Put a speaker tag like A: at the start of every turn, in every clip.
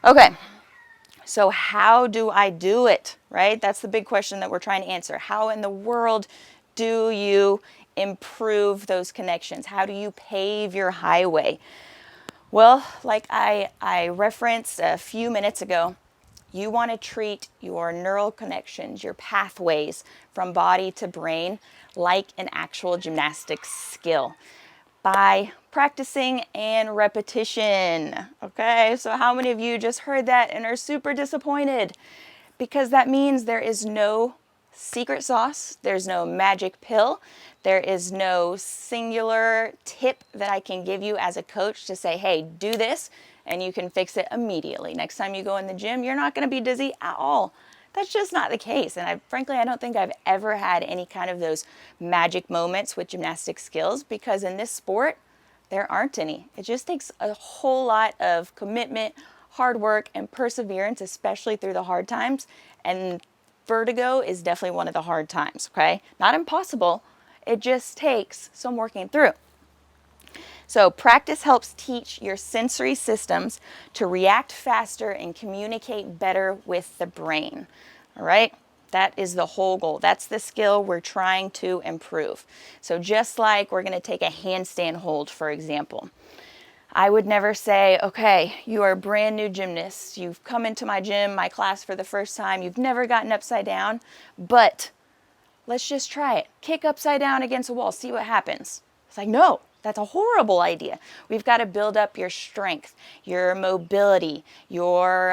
A: Okay, so how do I do it, right? That's the big question that we're trying to answer. How in the world do you improve those connections? How do you pave your highway? Well, like I referenced a few minutes ago, you want to treat your neural connections, your pathways from body to brain like an actual gymnastics skill by practicing and repetition. Okay, so how many of you just heard that and are super disappointed? Because that means there is no secret sauce, there's no magic pill, there is no singular tip that I can give you as a coach to say, hey, do this, and you can fix it immediately. Next time you go in the gym, you're not going to be dizzy at all. That's just not the case. And frankly, I don't think I've ever had any kind of those magic moments with gymnastic skills, because in this sport, there aren't any. It just takes a whole lot of commitment, hard work, and perseverance, especially through the hard times. And vertigo is definitely one of the hard times, okay? Not impossible. It just takes some working through. So practice helps teach your sensory systems to react faster and communicate better with the brain. All right? That is the whole goal. That's the skill we're trying to improve. So just like we're going to take a handstand hold, for example. I would never say, okay, you are a brand new gymnast. You've come into my gym, my class for the first time. You've never gotten upside down, but let's just try it. Kick upside down against a wall, see what happens. It's like, no, that's a horrible idea. We've got to build up your strength, your mobility, your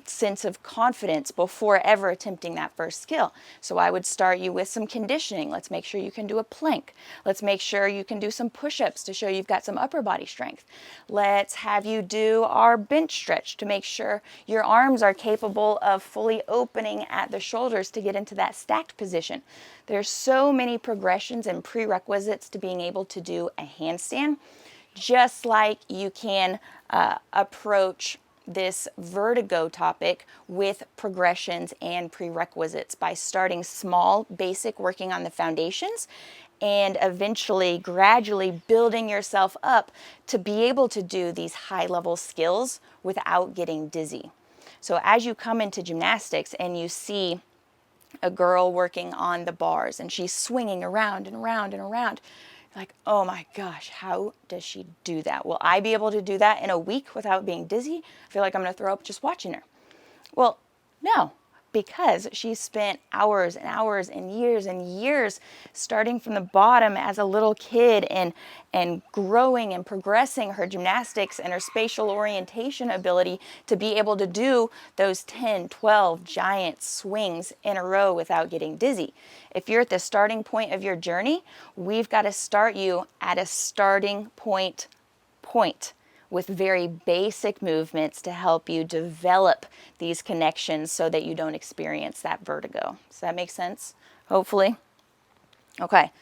A: sense of confidence before ever attempting that first skill. So I would start you with some conditioning. Let's make sure you can do a plank. Let's make sure you can do some push-ups to show you've got some upper body strength. Let's have you do our bench stretch to make sure your arms are capable of fully opening at the shoulders to get into that stacked position. There's so many progressions and prerequisites to being able to do a handstand, just like you can approach this vertigo topic with progressions and prerequisites by starting small, basic, working on the foundations, and eventually gradually building yourself up to be able to do these high-level skills without getting dizzy. So as you come into gymnastics and you see a girl working on the bars and she's swinging around and around and around, you're like, oh my gosh, how does she do that? Will I be able to do that in a week without being dizzy? I feel like I'm going to throw up just watching her. Well, no, because she spent hours and hours and years starting from the bottom as a little kid and growing and progressing her gymnastics and her spatial orientation ability to be able to do those 10, 12 giant swings in a row without getting dizzy. If you're at the starting point of your journey, we've got to start you at a starting point with very basic movements to help you develop these connections so that you don't experience that vertigo. Does that make sense? Hopefully. Okay,